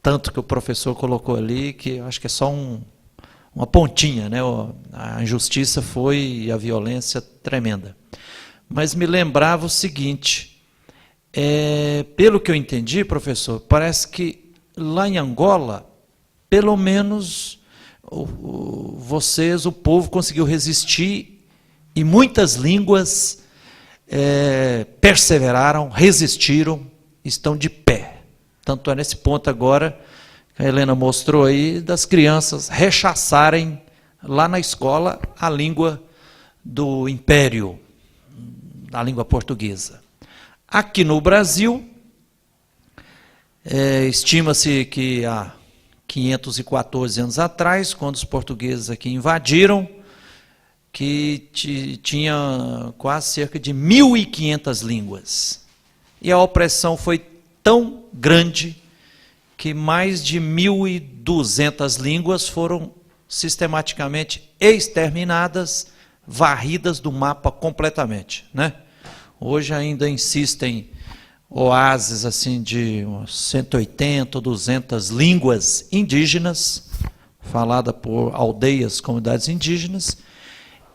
tanto que o professor colocou ali, que eu acho que é só uma pontinha, né? A injustiça foi e a violência tremenda. Mas me lembrava o seguinte, pelo que eu entendi, professor, parece que lá em Angola, pelo menos vocês, o povo, conseguiu resistir e muitas línguas perseveraram, resistiram, estão de pé. Tanto é nesse ponto agora, que a Helena mostrou aí, das crianças rechaçarem lá na escola a língua do império, a língua portuguesa. Aqui no Brasil, estima-se que há 514 anos atrás, quando os portugueses aqui invadiram, que tinha quase cerca de 1.500 línguas. E a opressão foi tão grande que mais de 1.200 línguas foram sistematicamente exterminadas, varridas do mapa completamente, né? Hoje ainda insistem oásis assim de 180 ou 200 línguas indígenas, falada por aldeias, comunidades indígenas,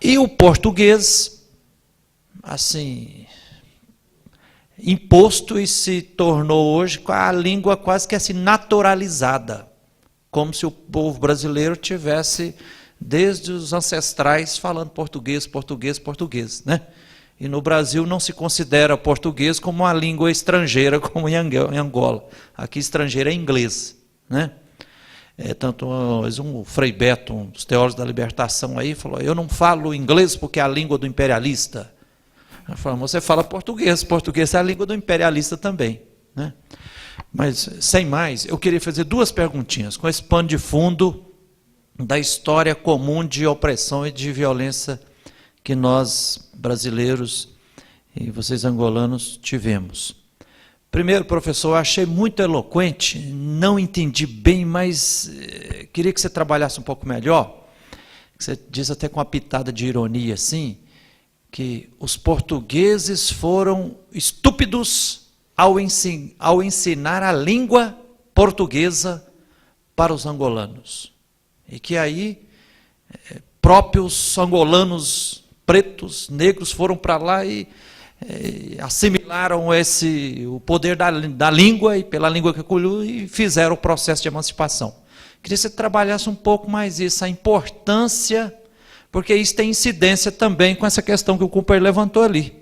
e o português, assim, imposto e se tornou hoje a língua quase que assim naturalizada, como se o povo brasileiro tivesse, desde os ancestrais, falando português, português, português, né? E no Brasil não se considera português como uma língua estrangeira, como em Angola. Aqui estrangeiro é inglês, né? Tanto o Frei Beto, um dos teólogos da libertação aí, falou, eu não falo inglês porque é a língua do imperialista. Eu falo, você fala português, português é a língua do imperialista também, né? Mas, sem mais, eu queria fazer duas perguntinhas, com esse pano de fundo da história comum de opressão e de violência que nós, brasileiros, e vocês angolanos, tivemos. Primeiro, professor, eu achei muito eloquente, não entendi bem, mas queria que você trabalhasse um pouco melhor. Você diz até com uma pitada de ironia, assim, que os portugueses foram estúpidos ao ensinar a língua portuguesa para os angolanos. E que aí próprios angolanos pretos, negros, foram para lá e assimilaram o poder da língua, e pela língua que acolheu, e fizeram o processo de emancipação. Queria que você trabalhasse um pouco mais isso, a importância, porque isso tem incidência também com essa questão que o Cooper levantou ali.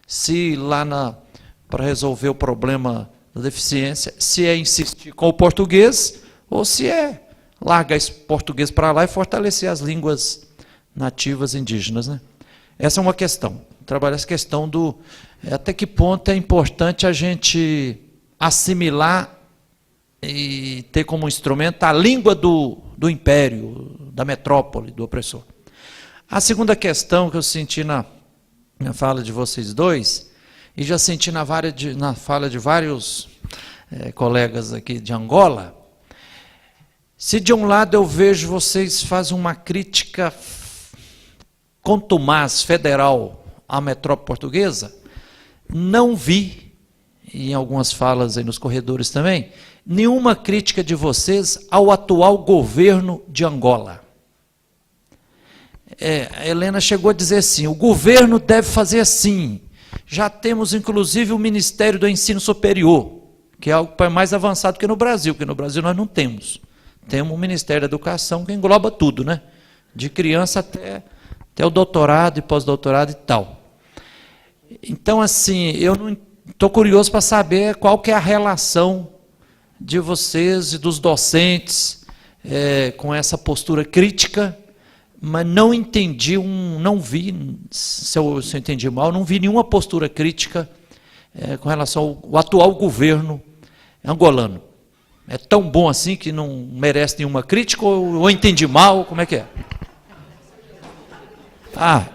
Se lá para resolver o problema da deficiência, se é insistir com o português, ou se é largar esse português para lá e fortalecer as línguas nativas indígenas, né? Essa é uma questão. Trabalhar essa questão até que ponto é importante a gente assimilar e ter como instrumento a língua do império, da metrópole, do opressor. A segunda questão que eu senti na fala de vocês dois, e já senti na fala de vários colegas aqui de Angola, se de um lado eu vejo vocês fazem uma crítica contumaz, federal, à metrópole portuguesa, não vi, e em algumas falas aí nos corredores também, nenhuma crítica de vocês ao atual governo de Angola. A Helena chegou a dizer assim, o governo deve fazer assim, já temos inclusive o Ministério do Ensino Superior, que é algo mais avançado que no Brasil, porque no Brasil nós não temos. Temos o Ministério da Educação que engloba tudo, né? De criança até o doutorado e pós-doutorado e tal. Então, assim, eu não estou curioso para saber qual que é a relação de vocês e dos docentes com essa postura crítica, mas não entendi, não vi, se eu entendi mal, não vi nenhuma postura crítica com relação ao atual governo angolano. É tão bom assim que não merece nenhuma crítica, ou entendi mal, como é que é?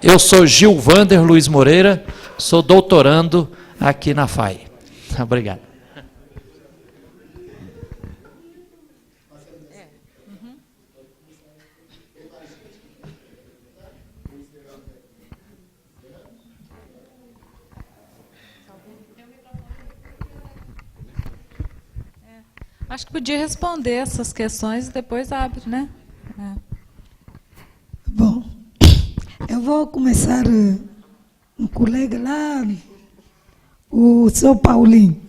Eu sou Gilvander Luiz Moreira, sou doutorando aqui na FAI. Obrigado. Acho que podia responder essas questões e depois abre, né? É. Bom, eu vou começar. Um colega lá, o Sr. Paulinho,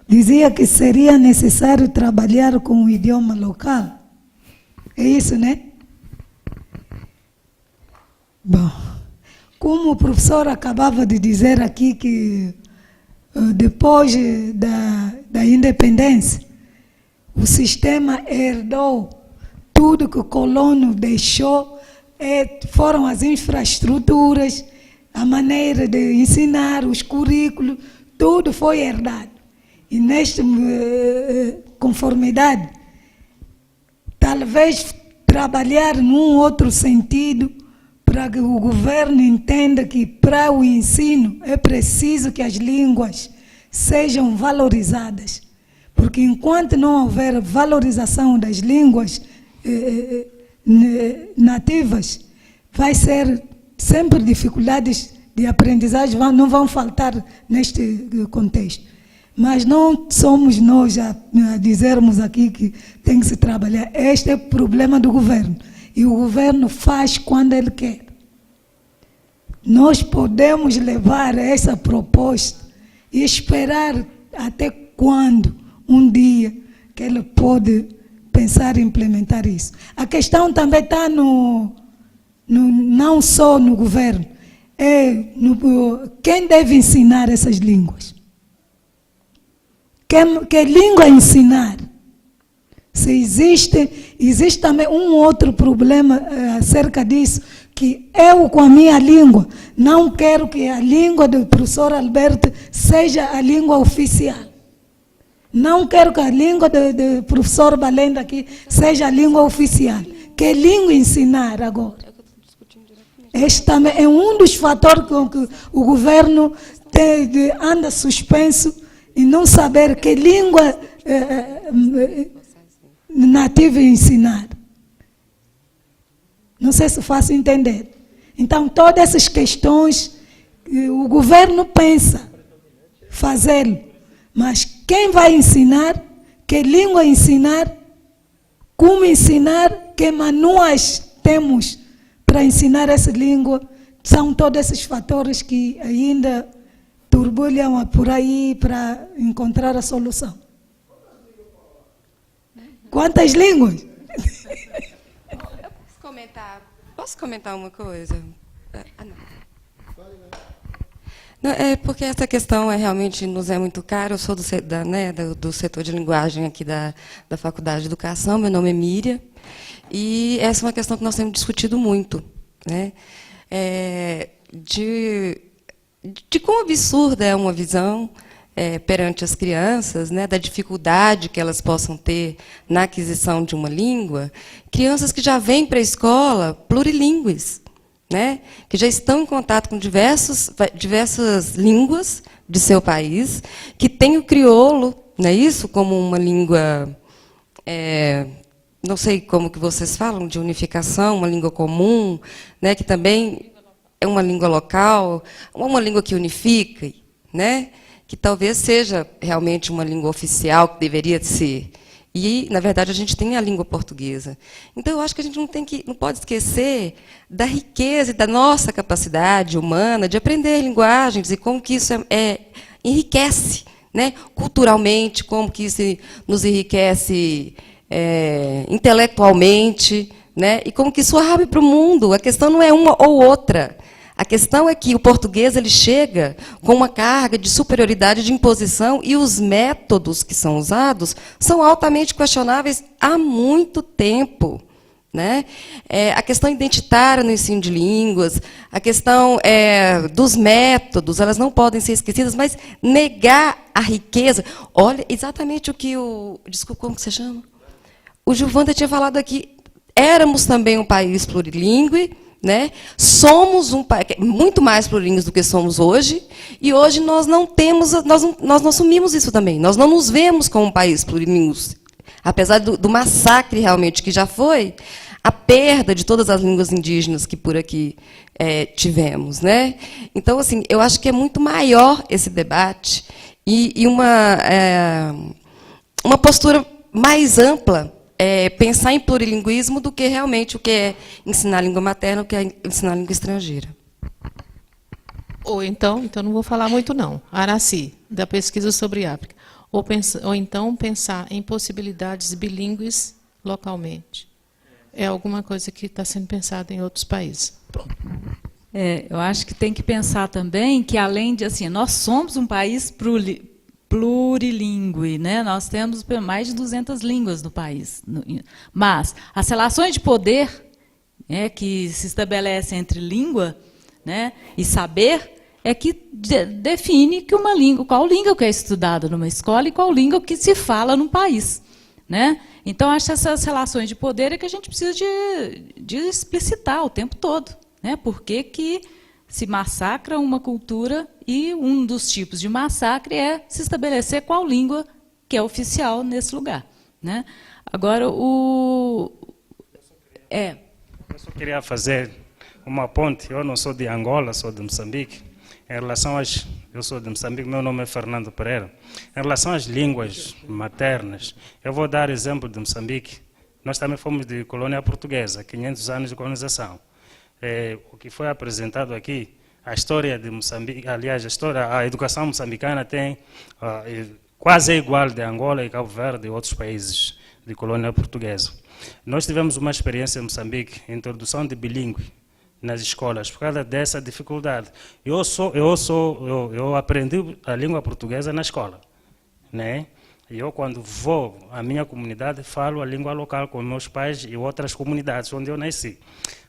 dizia que seria necessário trabalhar com o idioma local. É isso, né? Bom, como o professor acabava de dizer aqui que depois da independência, o sistema herdou tudo que o colono deixou, foram as infraestruturas, a maneira de ensinar, os currículos, tudo foi herdado. E nesta conformidade, talvez trabalhar num outro sentido, para que o governo entenda que para o ensino é preciso que as línguas sejam valorizadas. Porque enquanto não houver valorização das línguas nativas, vai ser sempre dificuldades de aprendizagem, não vão faltar neste contexto. Mas não somos nós a dizermos aqui que tem que se trabalhar. Este é o problema do governo. E o governo faz quando ele quer. Nós podemos levar essa proposta e esperar até quando, um dia, que ele pode pensar em implementar isso. A questão também está não só no governo, quem deve ensinar essas línguas. Que língua ensinar? Se existe também um outro problema acerca disso, que eu, com a minha língua, não quero que a língua do professor Alberto seja a língua oficial. Não quero que a língua do professor Balenda aqui seja a língua oficial. Que língua ensinar agora? Este também é um dos fatores com que o governo anda suspenso e não saber que língua nativa ensinar. Não sei se faço entender. Então, todas essas questões, o governo pensa fazê-lo, mas quem vai ensinar, que língua ensinar, como ensinar, que manuais temos para ensinar essa língua, são todos esses fatores que ainda turbulham por aí para encontrar a solução. Quantas línguas? Posso comentar uma coisa? Não, é porque essa questão realmente nos é muito cara. Eu sou do setor de linguagem aqui da Faculdade de Educação, meu nome é Miriam, e essa é uma questão que nós temos discutido muito, né? De quão absurda é uma visão perante as crianças, né, da dificuldade que elas possam ter na aquisição de uma língua, crianças que já vêm para a escola plurilíngues, né, que já estão em contato com diversas línguas de seu país, que têm o crioulo, né, isso como uma língua, não sei como que vocês falam, de unificação, uma língua comum, né, que também é uma língua local, uma língua que unifica, né, que talvez seja realmente uma língua oficial, que deveria ser. E, na verdade, a gente tem a língua portuguesa. Então, eu acho que a gente não pode esquecer da riqueza e da nossa capacidade humana de aprender linguagens e como que isso enriquece, né, culturalmente, como que isso nos enriquece intelectualmente, né, e como que isso abre para o mundo. A questão não é uma ou outra. A questão é que o português ele chega com uma carga de superioridade, de imposição, e os métodos que são usados são altamente questionáveis há muito tempo, né? A questão identitária no ensino de línguas, a questão dos métodos, elas não podem ser esquecidas, mas negar a riqueza. Olha, exatamente o que desculpa, como que você chama? O Gilvanda tinha falado aqui. Éramos também um país plurilíngue, né? Somos um país muito mais plurilíngues do que somos hoje, e hoje nós não assumimos isso também. Nós não nos vemos como um país plurilíngue, apesar do massacre realmente que já foi, a perda de todas as línguas indígenas que por aqui tivemos, né? Então, assim, eu acho que é muito maior esse debate e uma postura mais ampla, pensar em plurilinguismo do que realmente o que é ensinar a língua materna, o que é ensinar a língua estrangeira. Ou então não vou falar muito não, Araci, da pesquisa sobre África. Ou então pensar em possibilidades bilíngues localmente. É alguma coisa que está sendo pensada em outros países. Pronto. Eu acho que tem que pensar também que, além de, assim, nós somos um país plurilingüe, né? Nós temos mais de 200 línguas no país. Mas as relações de poder, né, que se estabelecem entre língua, né, e saber é que define que uma língua, qual língua que é estudada numa escola e qual língua que se fala num país, né? Então, acho que essas relações de poder é que a gente precisa de explicitar o tempo todo, né? Por que se massacra uma cultura e um dos tipos de massacre é se estabelecer qual língua que é oficial nesse lugar, né? Agora, Eu só queria fazer uma ponte. Eu não sou de Angola, sou de Moçambique. Em relação às... Eu sou de Moçambique, meu nome é Fernando Pereira. Em relação às línguas maternas, eu vou dar exemplo de Moçambique. Nós também fomos de colônia portuguesa, 500 anos de colonização. O que foi apresentado aqui, a história de Moçambique, aliás, a educação moçambicana tem quase igual de Angola e Cabo Verde e outros países de colônia portuguesa. Nós tivemos uma experiência em Moçambique, introdução de bilíngue nas escolas, por causa dessa dificuldade. Eu aprendi a língua portuguesa na escola, né? E eu, quando vou à minha comunidade, falo a língua local com meus pais e outras comunidades onde eu nasci.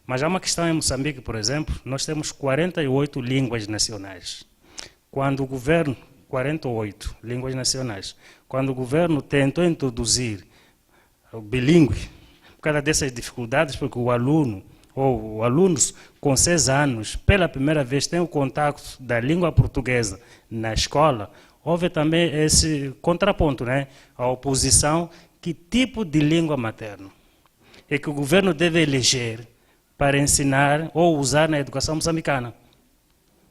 Mas há uma questão em Moçambique, por exemplo, nós temos 48 línguas nacionais. Quando o governo, 48 línguas nacionais, quando o governo tentou introduzir o bilíngue, por causa dessas dificuldades, porque o aluno, ou alunos com 6 anos, pela primeira vez têm o contato da língua portuguesa na escola, houve também esse contraponto, né? A oposição, que tipo de língua materna é que o governo deve eleger para ensinar ou usar na educação moçambicana.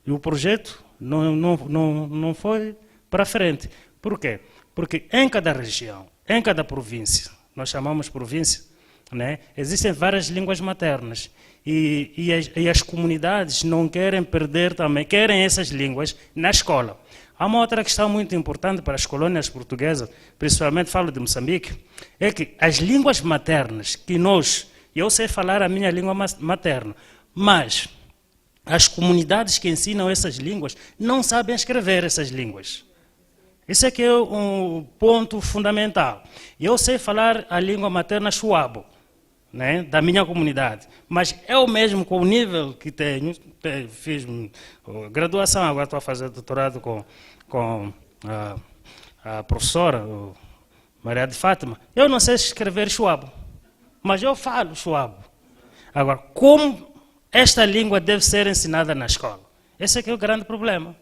E o projeto não foi para frente. Por quê? Porque em cada região, em cada província, nós chamamos província, né? Existem várias línguas maternas e as comunidades não querem perder também, querem essas línguas na escola. Há uma outra questão muito importante para as colônias portuguesas, principalmente falo de Moçambique, é que as línguas maternas que eu sei falar a minha língua materna, mas as comunidades que ensinam essas línguas não sabem escrever essas línguas. Esse é que é um ponto fundamental. Eu sei falar a língua materna chuabo, né, da minha comunidade, mas eu mesmo, com o nível que tenho, fiz graduação, agora estou a fazer doutorado com a professora Maria de Fátima, eu não sei escrever chuabo, mas eu falo chuabo. Agora, como esta língua deve ser ensinada na escola? Esse é que é o grande problema.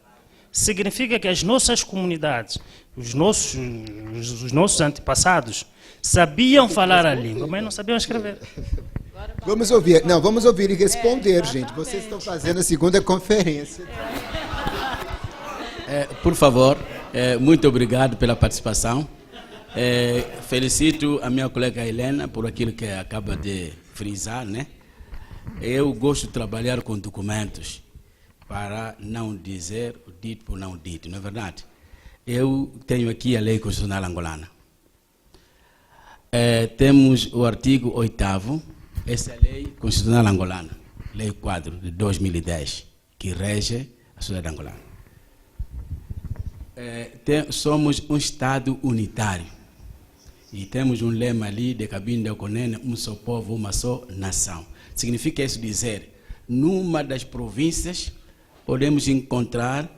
Significa que as nossas comunidades, os nossos antepassados, sabiam falar a língua, mas não sabiam escrever. Vamos ouvir. Não, vamos ouvir e responder, gente. Vocês estão fazendo a segunda conferência. Por favor, muito obrigado pela participação. Felicito a minha colega Helena por aquilo que acaba de frisar, né? Eu gosto de trabalhar com documentos para não dizer o dito por não dito, não é verdade? Eu tenho aqui a Lei Constitucional Angolana. Temos o artigo 8º, essa é a Lei Constitucional Angolana, Lei Quadro de 2010, que rege a sociedade angolana. Somos um Estado unitário e temos um lema ali de Cabinda Oconene, um só povo, uma só nação. Significa isso dizer, numa das províncias podemos encontrar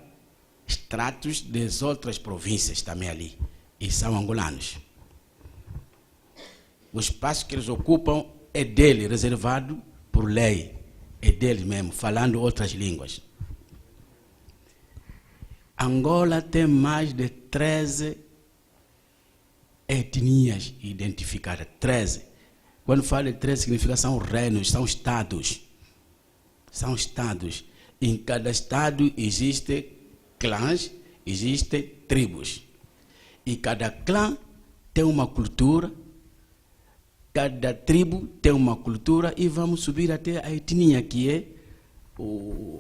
extratos das outras províncias também ali, e são angolanos. O espaço que eles ocupam é dele, reservado por lei, é deles mesmo, falando outras línguas. Angola tem mais de 13 etnias identificadas, 13. Quando falo de 13, significa são reinos, são estados. São estados. Em cada estado existem clãs, existem tribos. E cada clã tem uma cultura, cada tribo tem uma cultura, e vamos subir até a etnia, que é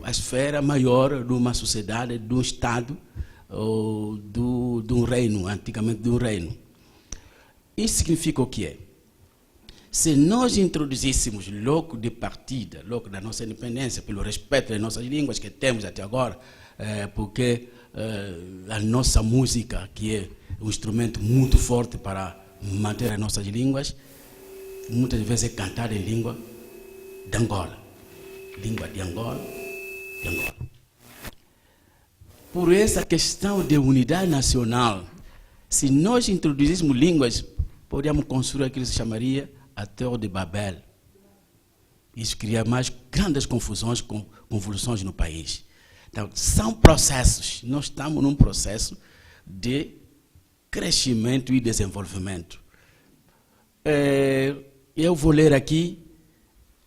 a esfera maior de uma sociedade, de um Estado, ou de um reino, antigamente de um reino. Isso significa o que é? Se nós introduzíssemos logo de partida, logo da nossa independência, pelo respeito às nossas línguas que temos até agora, porque a nossa música, que é um instrumento muito forte para manter as nossas línguas, muitas vezes é cantada em língua de Angola. Língua de Angola, de Angola. Por essa questão de unidade nacional, se nós introduzíssemos línguas, poderíamos construir aquilo que se chamaria a Torre de Babel. Isso cria mais grandes confusões, convulsões no país. Então, são processos. Nós estamos num processo de crescimento e desenvolvimento. Eu vou ler aqui.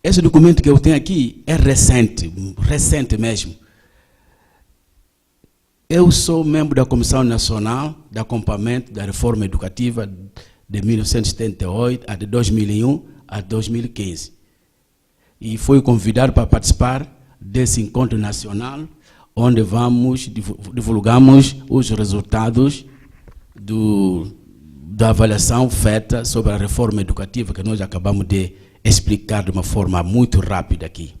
Esse documento que eu tenho aqui é recente mesmo. Eu sou membro da Comissão Nacional de Acompanhamento da Reforma Educativa de 1978 a de 2001 a 2015. E fui convidado para participar desse encontro nacional, onde divulgamos os resultados da avaliação feita sobre a reforma educativa, que nós acabamos de explicar de uma forma muito rápida aqui.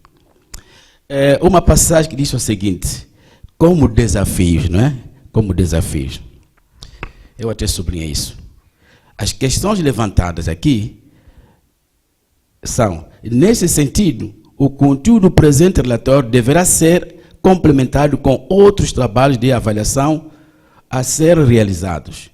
Uma passagem que diz o seguinte: como desafios, não é? Como desafios. Eu até sublinhei isso. As questões levantadas aqui são, nesse sentido, o conteúdo do presente relatório deverá ser complementado com outros trabalhos de avaliação a ser realizados,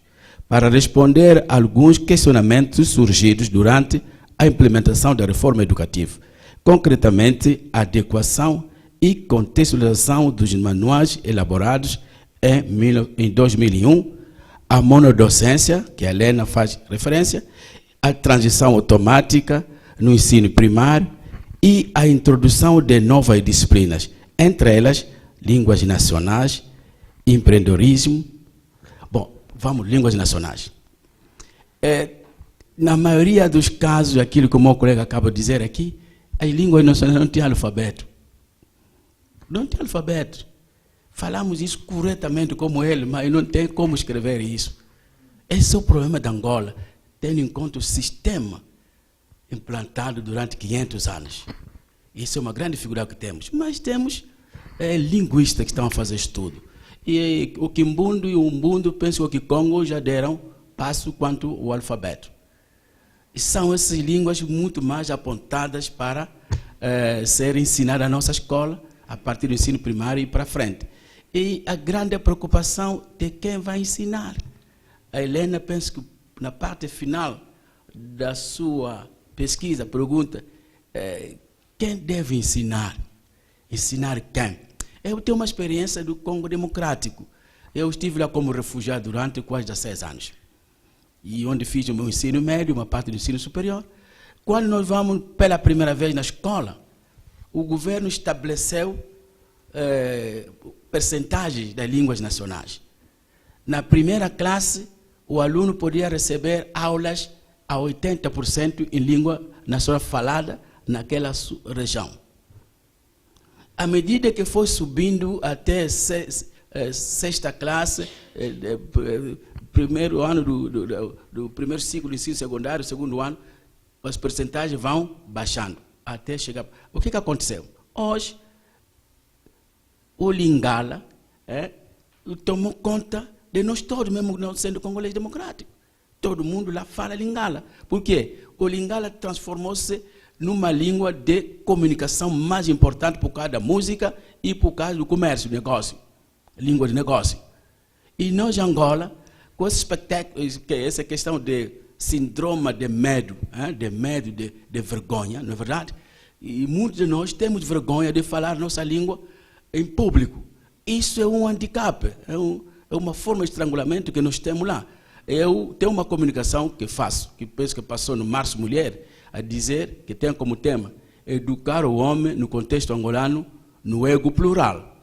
para responder a alguns questionamentos surgidos durante a implementação da reforma educativa, concretamente a adequação e contextualização dos manuais elaborados em 2001, a monodocência, que a Helena faz referência, a transição automática no ensino primário e a introdução de novas disciplinas, entre elas línguas nacionais, empreendedorismo. Bom, vamos, línguas nacionais. Na maioria dos casos, aquilo que o meu colega acaba de dizer aqui, as línguas nacionais não têm alfabeto. Não tem alfabeto. Falamos isso corretamente como ele, mas não tem como escrever isso. Esse é o problema de Angola, tendo em conta o sistema implantado durante 500 anos. Isso é uma grande dificuldade que temos. Mas temos linguistas que estão a fazer estudo. E o Kimbundo e o Umbundo, penso que o Kikongo já deram passo quanto o alfabeto. E são essas línguas muito mais apontadas para ser ensinadas na nossa escola, a partir do ensino primário e para frente. E a grande preocupação de quem vai ensinar. A Helena, penso que na parte final da sua pesquisa, pergunta quem deve ensinar? Ensinar quem? Eu tenho uma experiência do Congo Democrático. Eu estive lá como refugiado durante quase 16 anos. E onde fiz o meu ensino médio, uma parte do ensino superior. Quando nós vamos pela primeira vez na escola, o governo estabeleceu percentagens das línguas nacionais. Na primeira classe, o aluno podia receber aulas a 80% em língua nacional falada naquela região. À medida que foi subindo até sexta classe, primeiro ano do primeiro ciclo de ensino secundário, segundo ano, as percentagens vão baixando até chegar. O que aconteceu? Hoje, o Lingala tomou conta de nós todos, mesmo não sendo congolês democrático. Todo mundo lá fala Lingala. Por quê? O Lingala transformou-se numa língua de comunicação mais importante por causa da música e por causa do comércio, negócio. Língua de negócio. E nós, em Angola, com esse espetáculo, essa questão de síndrome de medo, de vergonha, não é verdade? E muitos de nós temos vergonha de falar nossa língua em público. Isso é um handicap, é uma forma de estrangulamento que nós temos lá. Eu tenho uma comunicação que faço, que penso que passou no Março Mulher, a dizer que tem como tema educar o homem no contexto angolano, no ego plural.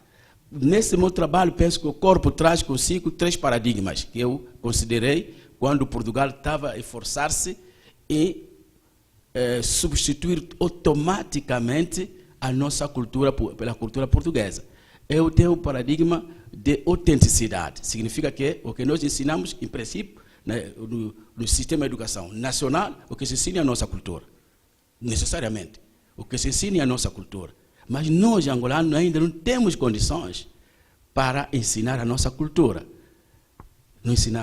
Nesse meu trabalho, penso que o corpo traz consigo 3 paradigmas que eu considerei quando Portugal estava a esforçar-se em substituir automaticamente a nossa cultura pela cultura portuguesa. Eu tenho o paradigma de autenticidade. Significa que o que nós ensinamos, em princípio, né, no sistema de educação nacional, o que se ensina é a nossa cultura. Necessariamente. O que se ensina é a nossa cultura. Mas nós, angolanos, ainda não temos condições para ensinar a nossa cultura.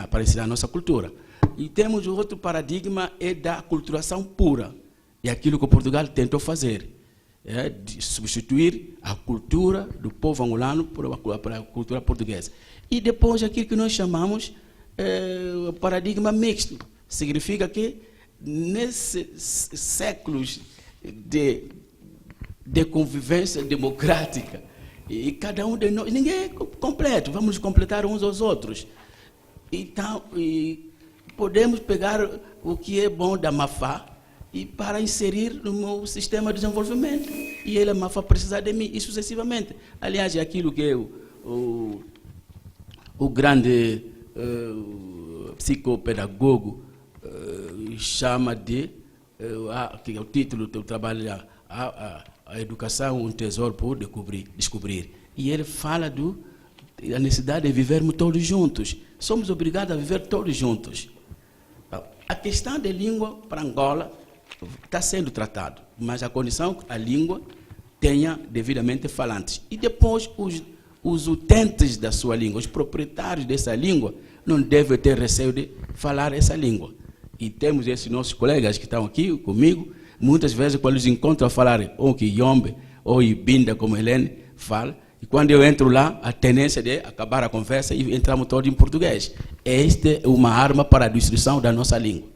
Para ensinar a nossa cultura. E temos outro paradigma, é da aculturação pura. É aquilo que Portugal tentou fazer. De substituir a cultura do povo angolano por a cultura portuguesa. E depois aquilo que nós chamamos paradigma mixto. Significa que nesses séculos de convivência democrática, e cada um de nós, ninguém é completo, vamos completar uns aos outros. Então, podemos pegar o que é bom da Mafá e para inserir no meu sistema de desenvolvimento. E ele, a Mafá, precisa de mim, e sucessivamente. Aliás, é aquilo que o grande psicopedagogo chama de, que é o título do trabalho, a educação, um tesouro por descobrir. E ele fala da necessidade de vivermos todos juntos. Somos obrigados a viver todos juntos. A questão da língua para Angola está sendo tratado, mas a condição que a língua tenha devidamente falantes. E depois os utentes da sua língua, os proprietários dessa língua, não devem ter receio de falar essa língua. E temos esses nossos colegas que estão aqui comigo, muitas vezes quando eles encontram a falar ou que Yombe ou Ibinda, como Helene fala, e quando eu entro lá, a tendência de acabar a conversa e entramos todos em português. Esta é uma arma para a destruição da nossa língua.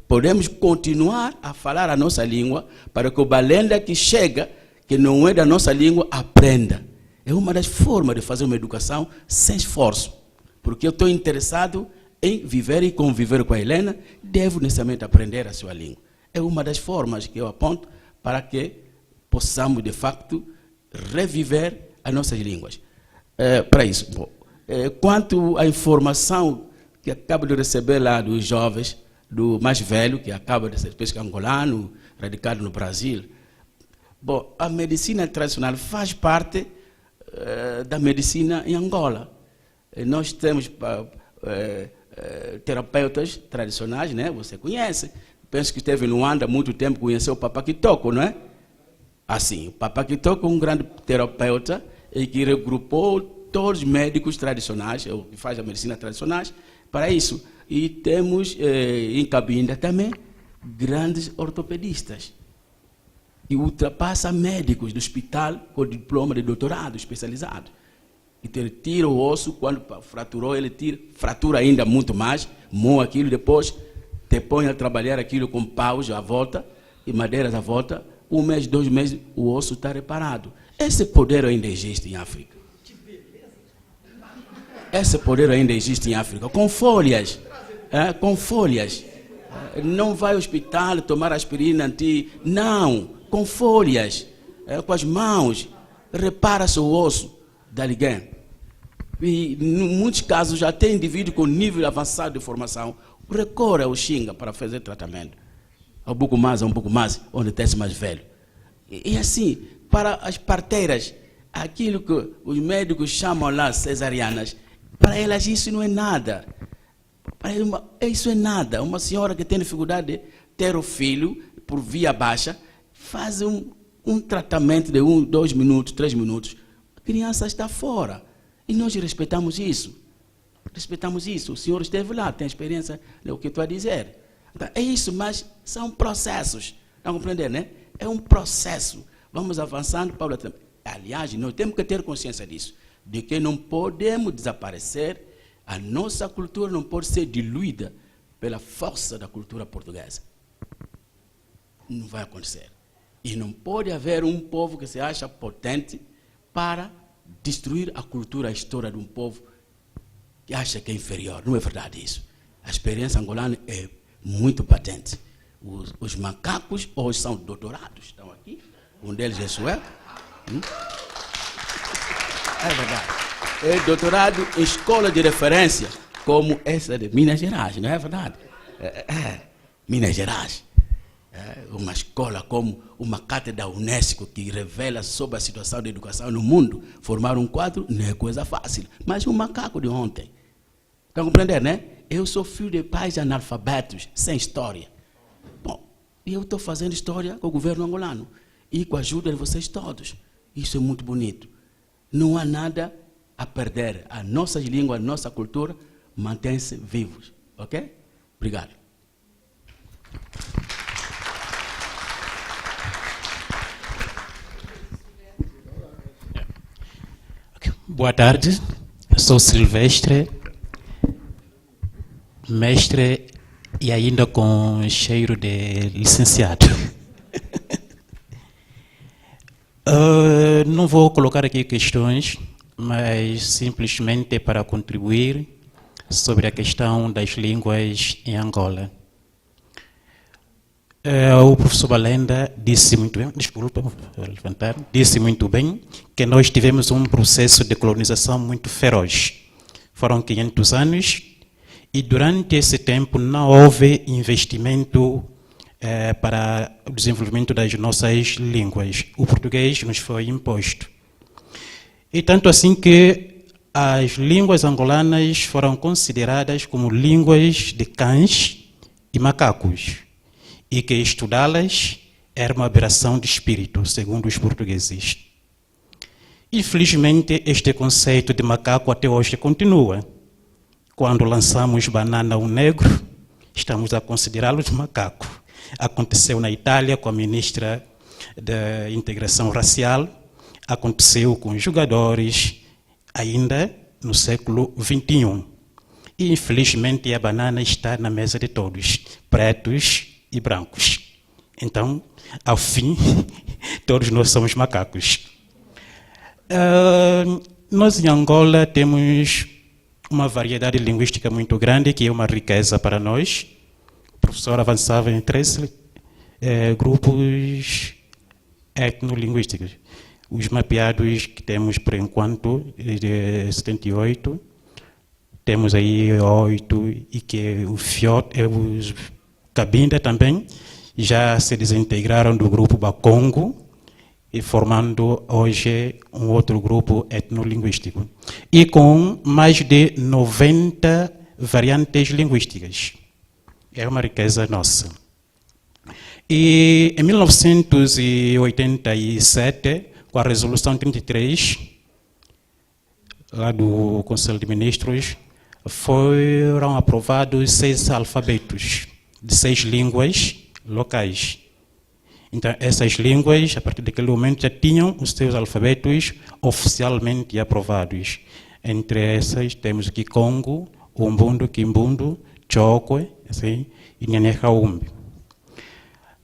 Podemos continuar a falar a nossa língua para que o balenda que chega, que não é da nossa língua, aprenda. É uma das formas de fazer uma educação sem esforço. Porque eu estou interessado em viver e conviver com a Helena, devo necessariamente aprender a sua língua. É uma das formas que eu aponto para que possamos, de facto, reviver as nossas línguas. Para isso, quanto à informação que acabo de receber lá dos jovens, do mais velho, que acaba de ser pesca angolano, radicado no Brasil. Bom, a medicina tradicional faz parte da medicina em Angola. Nós temos terapeutas tradicionais, né? Você conhece. Penso que esteve em Luanda há muito tempo, conheceu o Papa Kitoko, não é? Assim, o Papa Kitoko é um grande terapeuta e que regrupou todos os médicos tradicionais, que faz a medicina tradicional, para isso. E temos em Cabinda também grandes ortopedistas. E ultrapassa médicos do hospital com diploma de doutorado especializado. E ele tira o osso, quando fraturou, ele fratura ainda muito mais, moa aquilo, depois te põe a trabalhar aquilo com paus à volta e madeiras à volta. 1 mês, 2 meses, o osso está reparado. Esse poder ainda existe em África. Esse poder ainda existe em África, com folhas. Com folhas. Não vai ao hospital tomar aspirina não, com folhas, com as mãos, repara-se o osso de alguém. E em muitos casos já tem indivíduo com nível avançado de formação, recorre ao Xinga para fazer tratamento. Um pouco mais, onde tem esse mais velho. E assim, para as parteiras, aquilo que os médicos chamam lá cesarianas, para elas isso não é nada. Isso é nada. Uma senhora que tem dificuldade de ter o filho por via baixa, faz um tratamento de 1, 2 minutos, 3 minutos. A criança está fora. E nós respeitamos isso. Respeitamos isso. O senhor esteve lá, tem experiência no que estou a dizer. Então, é isso, mas são processos. Estão a compreender, né? É um processo. Vamos avançando paulatinamente. Aliás, nós temos que ter consciência disso. De que não podemos desaparecer. A nossa cultura não pode ser diluída pela força da cultura portuguesa. Não vai acontecer. E não pode haver um povo que se acha potente para destruir a cultura, a história de um povo que acha que é inferior. Não é verdade isso. A experiência angolana é muito patente. Os macacos hoje são doutorados, estão aqui. Um deles é sueco. É verdade. É doutorado em escola de referência como essa de Minas Gerais, não é verdade? Minas Gerais. Uma escola como uma cátedra da Unesco que revela sobre a situação da educação no mundo. Formar um quadro não é coisa fácil, mas um macaco de ontem. Estão compreendendo, né? Eu sou filho de pais analfabetos, sem história. Bom, e eu estou fazendo história com o governo angolano e com a ajuda de vocês todos. Isso é muito bonito. Não há nada a perder. A nossa língua, a nossa cultura mantém-se vivos. Ok? Obrigado. Boa tarde, eu sou Silvestre, mestre e ainda com cheiro de licenciado. Não vou colocar aqui questões, mas simplesmente para contribuir sobre a questão das línguas em Angola. O professor Balenda disse muito bem, desculpa, vou levantar, disse muito bem que nós tivemos um processo de colonização muito feroz. Foram 500 anos e durante esse tempo não houve investimento para o desenvolvimento das nossas línguas. O português nos foi imposto. E tanto assim que as línguas angolanas foram consideradas como línguas de cães e macacos, e que estudá-las era uma aberração de espírito, segundo os portugueses. Infelizmente, este conceito de macaco até hoje continua. Quando lançamos banana a um negro, estamos a considerá-lo de macaco. Aconteceu na Itália com a ministra da Integração Racial, aconteceu com os jogadores, ainda no século XXI. E, infelizmente, a banana está na mesa de todos, pretos e brancos. Então, ao fim, todos nós somos macacos. Nós em Angola temos uma variedade linguística muito grande, que é uma riqueza para nós. O professor avançava em 13 grupos etnolinguísticos. Os mapeados que temos por enquanto, de 78, temos aí 8, e que o os Cabinda também já se desintegraram do grupo Bakongo, e formando hoje um outro grupo etnolinguístico. E com mais de 90 variantes linguísticas. É uma riqueza nossa. E em 1987, com a Resolução 33, lá do Conselho de Ministros, foram aprovados 6 alfabetos de 6 línguas locais. Então, essas línguas, a partir daquele momento, já tinham os seus alfabetos oficialmente aprovados. Entre essas, temos aqui Congo, Umbundo, Kimbundo, Chokwe, assim, e Nyanekaumbi.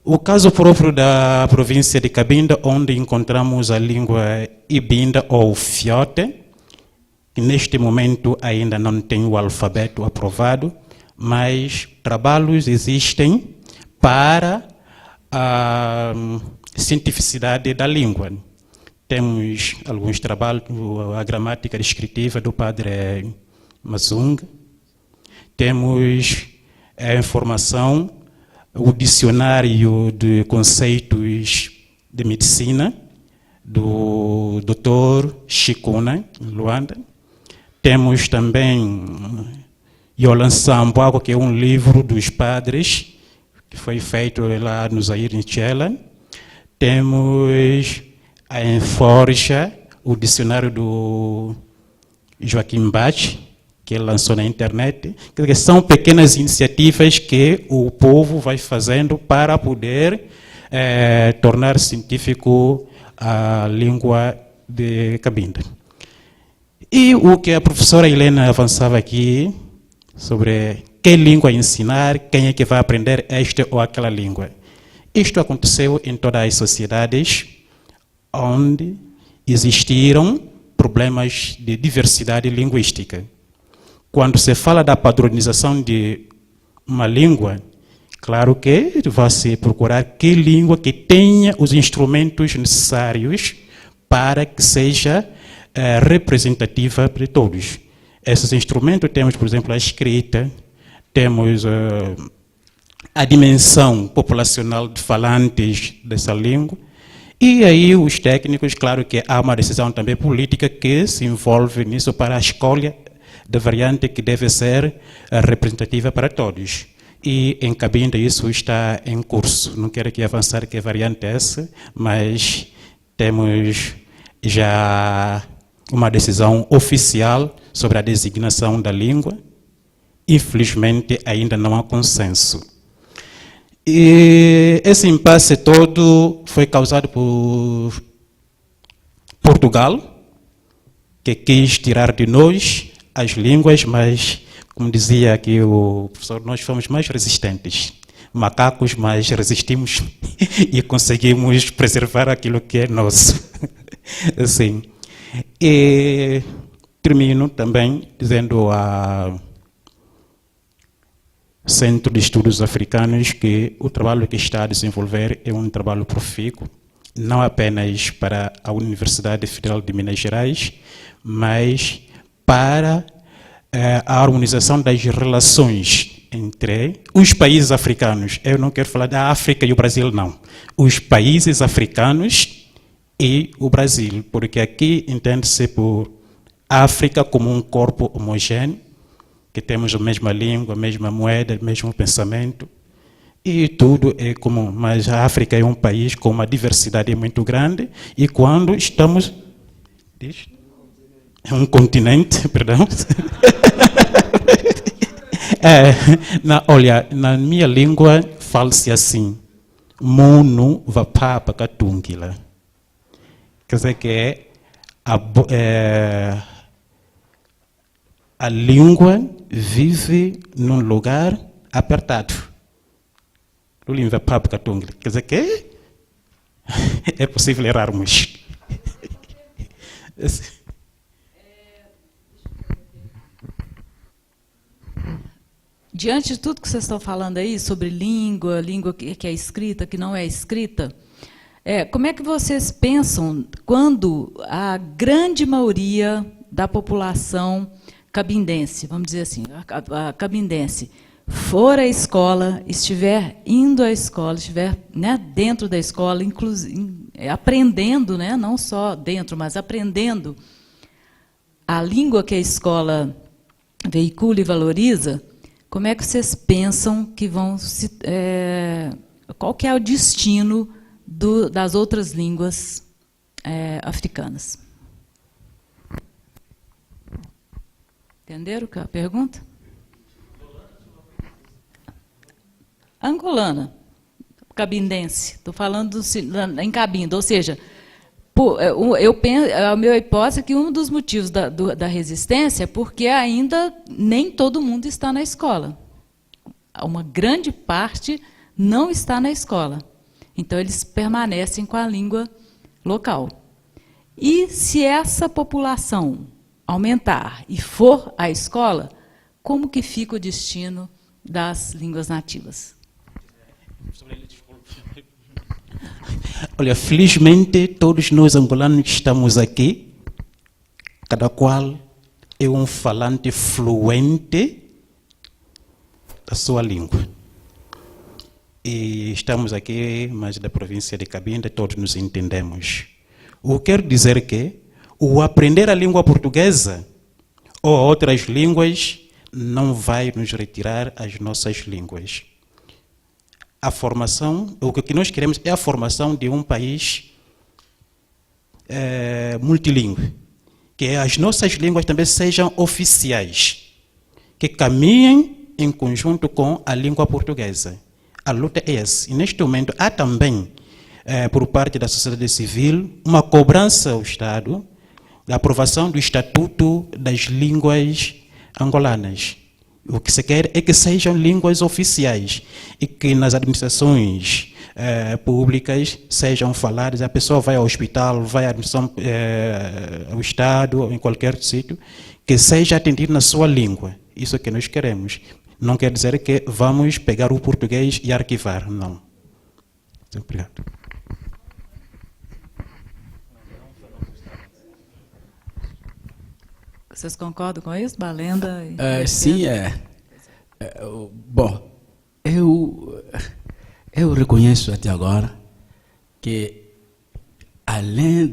O caso próprio da província de Cabinda, onde encontramos a língua Ibinda ou Fiote, que neste momento ainda não tem o alfabeto aprovado, mas trabalhos existem para a cientificidade da língua. Temos alguns trabalhos, a gramática descritiva do padre Mazunga, temos a informação, o dicionário de conceitos de medicina, do Dr. Chikuna, em Luanda. Temos também Yolan Samboago, que é um livro dos padres, que foi feito lá no Zaire, em Tchela. Temos a Enforja, o dicionário do Joaquim Bach, que ele lançou na internet. Quer dizer, são pequenas iniciativas que o povo vai fazendo para poder tornar científico a língua de Cabinda. E o que a professora Helena avançava aqui, sobre que língua ensinar, quem é que vai aprender esta ou aquela língua. Isto aconteceu em todas as sociedades onde existiram problemas de diversidade linguística. Quando se fala da padronização de uma língua, claro que vai se procurar que língua que tenha os instrumentos necessários para que seja representativa para todos. esses instrumentos temos, por exemplo, a escrita, temos a dimensão populacional de falantes dessa língua, e aí os técnicos, claro que há uma decisão também política que se envolve nisso para a escolha da variante que deve ser representativa para todos. E em Cabinda isso está em curso. Não quero aqui avançar que a variante é essa, mas temos já uma decisão oficial sobre a designação da língua. Infelizmente ainda não há consenso. E esse impasse todo foi causado por Portugal, que quis tirar de nós as línguas, mas, como dizia aqui o professor, nós fomos mais resistentes, macacos, mas resistimos e conseguimos preservar aquilo que é nosso. Assim. E termino também dizendo a Centro de Estudos Africanos que o trabalho que está a desenvolver é um trabalho profícuo, não apenas para a Universidade Federal de Minas Gerais, mas para a harmonização das relações entre os países africanos. Eu não quero falar da África e o Brasil, não. Os países africanos e o Brasil, porque aqui entende-se por África como um corpo homogêneo, que temos a mesma língua, a mesma moeda, o mesmo pensamento, e tudo é comum. Mas a África é um país com uma diversidade muito grande, e quando estamos... É um continente, perdão. Olha, na minha língua fala-se assim, Munu vapapa katungila. Quer dizer que a língua vive num lugar apertado. Quer dizer que é possível errarmos. Diante de tudo que vocês estão falando aí sobre língua, língua que é escrita, que não é escrita, como é que vocês pensam quando a grande maioria da população cabindense, vamos dizer assim, a cabindense, for à escola, estiver indo à escola, estiver, né, dentro da escola, aprendendo, né, não só dentro, mas aprendendo a língua que a escola veicula e valoriza, como é que vocês pensam que vão qual que é o destino das outras línguas africanas? Entenderam a pergunta? Angolana, cabindense, estou falando em Cabinda, ou seja, eu penso, a minha hipótese é que um dos motivos da resistência é porque ainda nem todo mundo está na escola. Uma grande parte não está na escola. Então, eles permanecem com a língua local. E se essa população aumentar e for à escola, como que fica o destino das línguas nativas? Olha, felizmente todos nós angolanos que estamos aqui, cada qual é um falante fluente da sua língua. E estamos aqui, mas da província de Cabinda, todos nos entendemos. O que quer dizer que o aprender a língua portuguesa ou outras línguas não vai nos retirar as nossas línguas. A formação, o que nós queremos é a formação de um país multilingüe, que as nossas línguas também sejam oficiais, que caminhem em conjunto com a língua portuguesa. A luta é essa. E neste momento há também, por parte da sociedade civil, uma cobrança ao Estado da aprovação do Estatuto das Línguas Angolanas. O que se quer é que sejam línguas oficiais e que nas administrações públicas sejam faladas. A pessoa vai ao hospital, vai à administração, ao Estado, ou em qualquer sítio, que seja atendido na sua língua. Isso é que nós queremos. Não quer dizer que vamos pegar o português e arquivar, não. Obrigado. Vocês concordam com isso, Balenda? Sim, bom, eu reconheço até agora que, além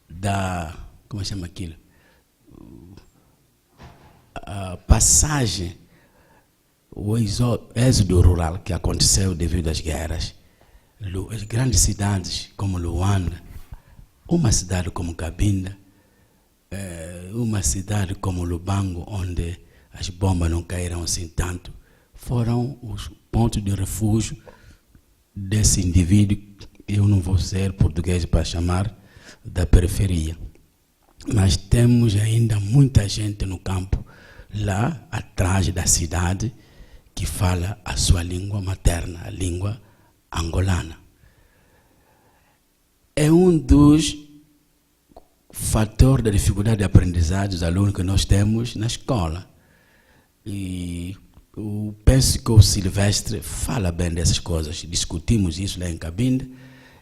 da como chama aquilo? A passagem, o êxodo rural que aconteceu devido às guerras, as grandes cidades como Luanda, uma cidade como Cabinda, uma cidade como Lubango, onde as bombas não caíram assim tanto, foram os pontos de refúgio desse indivíduo, eu não vou ser português para chamar, da periferia. Mas temos ainda muita gente no campo, lá atrás da cidade, que fala a sua língua materna, a língua angolana. É um dos fatores da dificuldade de aprendizagem dos alunos que nós temos na escola. E penso que o Silvestre fala bem dessas coisas. Discutimos isso lá em Cabinda.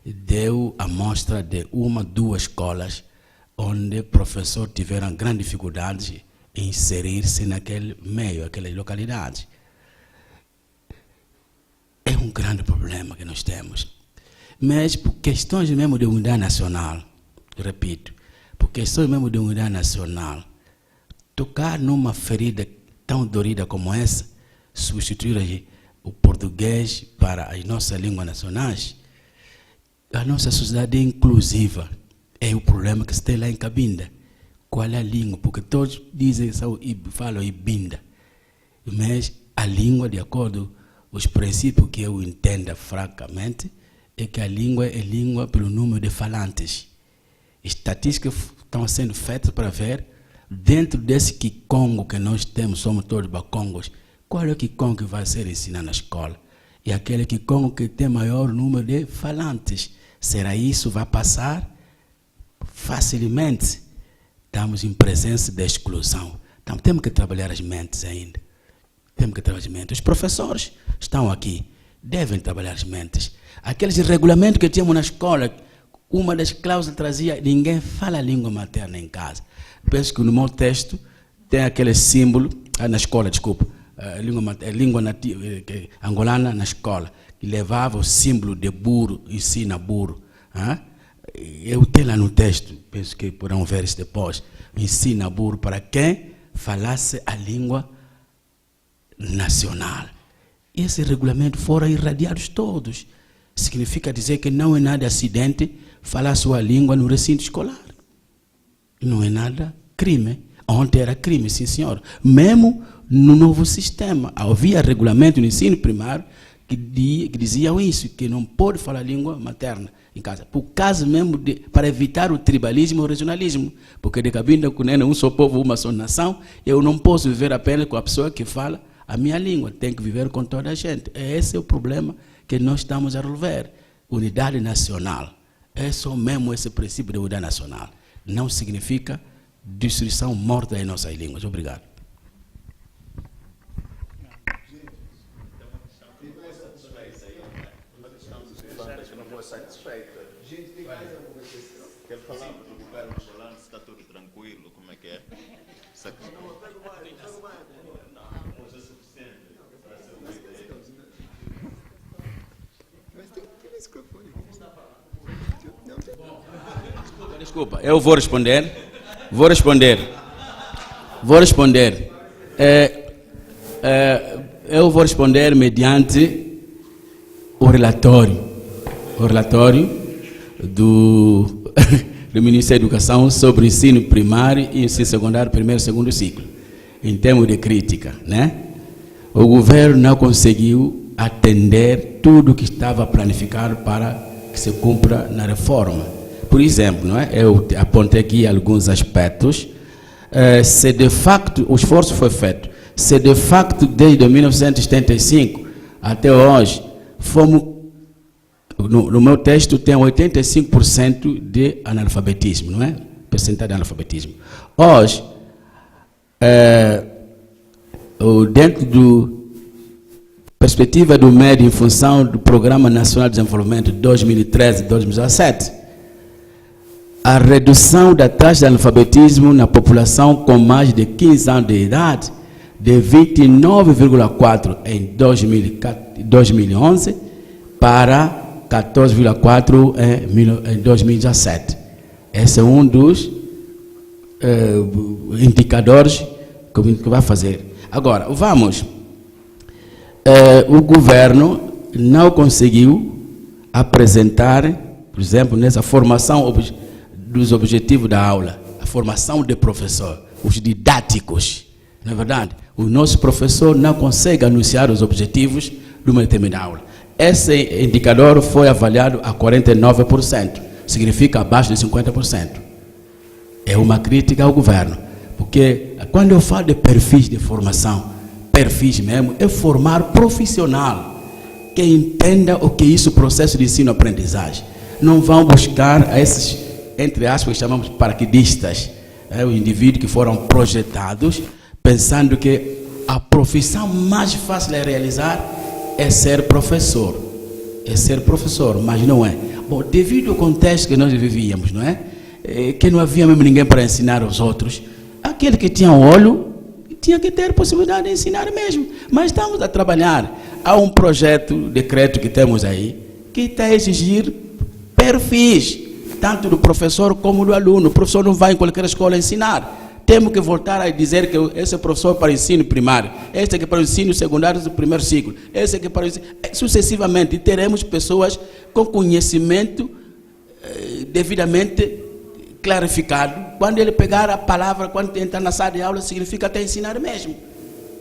Deu a mostra de 1, 2 escolas onde professores tiveram grande dificuldade em inserir-se naquele meio, aquelas localidades. É um grande problema que nós temos. Mas por questões mesmo de unidade nacional, repito, por questões mesmo de unidade nacional, tocar numa ferida tão dorida como essa, substituir o português para as nossas línguas nacionais, a nossa sociedade é inclusiva. É o problema que se tem lá em Cabinda. Qual é a língua? Porque todos dizem, falam Ibinda. Mas a língua, de acordo com os princípios que eu entendo francamente, é que a língua é língua pelo número de falantes. Estatísticas estão sendo feitas para ver, dentro desse Kikongo que nós temos, somos todos bacongos, qual é o Kikongo que vai ser ensinado na escola? E aquele Kikongo que tem maior número de falantes. Será isso vai passar? Facilmente. Estamos em presença da exclusão. Então, temos que trabalhar as mentes ainda. Temos que trabalhar as mentes. Os professores estão aqui, devem trabalhar as mentes. Aqueles regulamentos que tínhamos na escola, uma das cláusulas trazia, ninguém fala a língua materna em casa. Penso que no meu texto tem aquele símbolo, na escola, desculpa, a língua nativa, angolana na escola, que levava o símbolo de burro, ensina burro. Eu tenho lá no texto, penso que poderão ver isso depois, ensina burro para quem falasse a língua nacional. E esses regulamentos foram irradiados todos. Significa dizer que não é nada acidente falar a sua língua no recinto escolar. Não é nada crime. Ontem era crime, sim senhor. Mesmo no novo sistema, havia regulamento no ensino primário que diziam isso, que não pode falar a língua materna em casa. Por causa mesmo, para evitar o tribalismo e o regionalismo. Porque de Cabinda, com um só povo, uma só nação, eu não posso viver apenas com a pessoa que fala a minha língua. Tenho que viver com toda a gente. Esse é o problema que nós estamos a resolver. Unidade nacional. É só mesmo esse princípio de unidade nacional. Não significa destruição morta em nossas línguas. Obrigado. Quer falar do governo angolano, se está tudo tranquilo, como é que é? Desculpa, eu vou responder. Eu vou responder mediante o relatório do Ministério da Educação sobre o ensino primário e ensino secundário, primeiro e segundo ciclo, em termos de crítica, né? O governo não conseguiu atender tudo que estava planificado para que se cumpra na reforma. Por exemplo, não é? Eu apontei aqui alguns aspectos. Se de facto o esforço foi feito, se de facto desde 1975 até hoje fomos, no meu texto tem 85% de analfabetismo, não é? Percentagem de analfabetismo. Hoje, dentro do perspectiva do MED em função do Programa Nacional de Desenvolvimento 2013-2017, a redução da taxa de analfabetismo na população com mais de 15 anos de idade de 29,4% em 2011 para 14,4% em 2017. Esse é um dos indicadores que vai fazer. Agora, vamos. O governo não conseguiu apresentar, por exemplo, nessa formação dos objetivos da aula, a formação de professor, os didáticos. Não é verdade? O nosso professor não consegue anunciar os objetivos de uma determinada aula. Esse indicador foi avaliado a 49%, significa abaixo de 50%. É uma crítica ao governo, porque quando eu falo de perfis de formação, perfis mesmo, é formar profissional que entenda o que é isso, o processo de ensino-aprendizagem. Não vão buscar esses, entre aspas, que chamamos de paraquedistas, os indivíduos que foram projetados pensando que a profissão mais fácil de realizar é ser professor. É ser professor, mas não é. Bom, devido ao contexto que nós vivíamos, não é? Que não havia mesmo ninguém para ensinar aos outros, aquele que tinha olho tinha que ter possibilidade de ensinar mesmo. Mas estamos a trabalhar. Há um projeto, decreto que temos aí, que está a exigir perfis, tanto do professor como do aluno. O professor não vai em qualquer escola ensinar. Temos que voltar a dizer que esse é professor para o ensino primário, esse aqui é para o ensino secundário do primeiro ciclo, esse aqui é para o ensino... Sucessivamente, teremos pessoas com conhecimento devidamente clarificado. Quando ele pegar a palavra, quando entrar na sala de aula, significa até ensinar mesmo.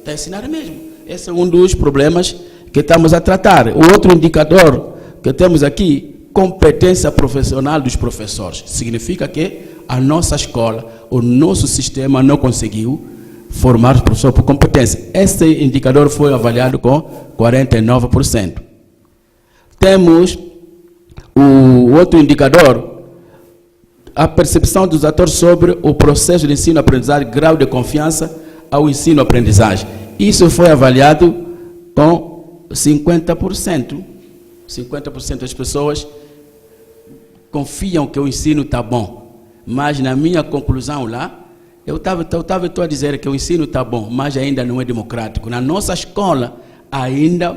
Até ensinar mesmo. Esse é um dos problemas que estamos a tratar. O outro indicador que temos aqui, competência profissional dos professores. Significa que a nossa escola, o nosso sistema não conseguiu formar os professores por competência. Esse indicador foi avaliado com 49%. Temos o outro indicador, a percepção dos atores sobre o processo de ensino-aprendizagem, grau de confiança ao ensino-aprendizagem. Isso foi avaliado com 50%. 50% das pessoas confiam que o ensino está bom. Mas na minha conclusão lá, eu estava a dizer que o ensino está bom, mas ainda não é democrático. Na nossa escola, ainda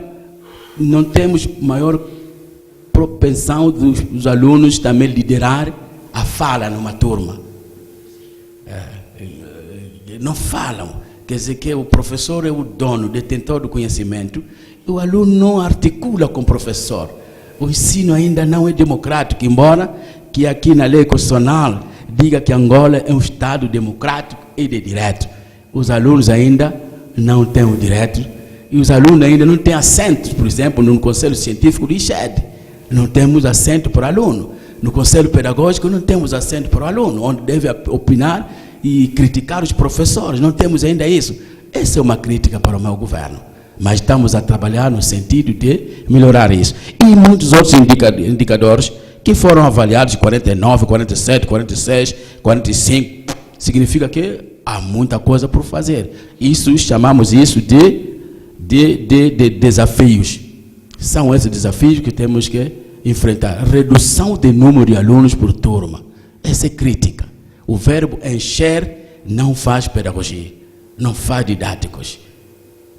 não temos maior propensão dos alunos também liderar a fala numa turma. Não falam. Quer dizer que o professor é o dono, detentor do conhecimento, e o aluno não articula com o professor. O ensino ainda não é democrático, embora que aqui na lei constitucional diga que Angola é um Estado democrático e de direito. Os alunos ainda não têm o direito, e os alunos ainda não têm assento, por exemplo, no Conselho Científico do ICHED. Não temos assento para aluno. No Conselho Pedagógico não temos assento para o aluno, onde deve opinar e criticar os professores. Não temos ainda isso. Essa é uma crítica para o meu governo. Mas estamos a trabalhar no sentido de melhorar isso. E muitos outros indicadores que foram avaliados, 49, 47, 46, 45, significa que há muita coisa por fazer. Isso, chamamos isso de desafios. São esses desafios que temos que enfrentar. Redução de número de alunos por turma. Essa é crítica. O verbo encher não faz pedagogia, não faz didáticos.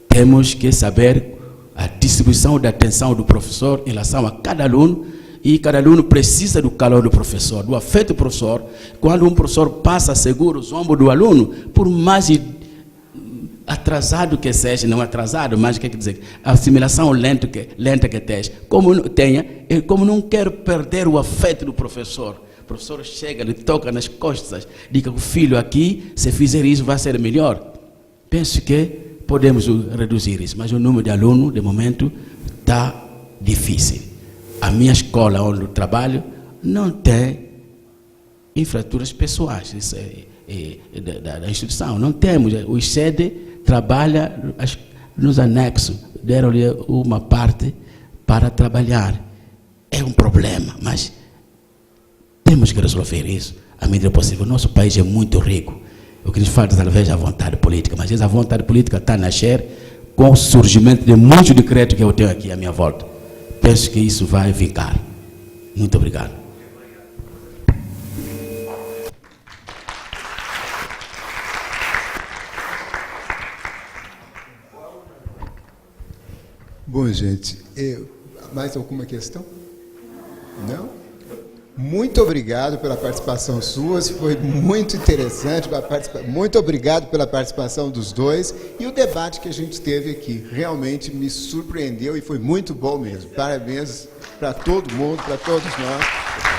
Temos que saber a distribuição da atenção do professor em relação a cada aluno, e cada aluno precisa do calor do professor, do afeto do professor. Quando um professor passa seguro os ombros do aluno, por mais atrasado que seja, não atrasado, mas quer dizer, a assimilação lenta que tenha, como não quer perder o afeto do professor. O professor chega, lhe toca nas costas, diga: o filho aqui, se fizer isso, vai ser melhor. Penso que podemos reduzir isso, mas o número de alunos, de momento, está difícil. A minha escola, onde eu trabalho, não tem infraestruturas pessoais da instituição. Não temos. O ICHED trabalha nos anexos. Deram-lhe uma parte para trabalhar. É um problema, mas temos que resolver isso à medida possível. Nosso país é muito rico. O que nos falta talvez é a vontade política, mas essa vontade política está a nascer com o surgimento de muitos decretos que eu tenho aqui à minha volta. Penso que isso vai vingar. Muito obrigado. Bom, gente, mais alguma questão? Não? Muito obrigado pela participação sua, foi muito interessante. Muito obrigado pela participação dos dois. E o debate que a gente teve aqui realmente me surpreendeu e foi muito bom mesmo. Parabéns para todo mundo, para todos nós.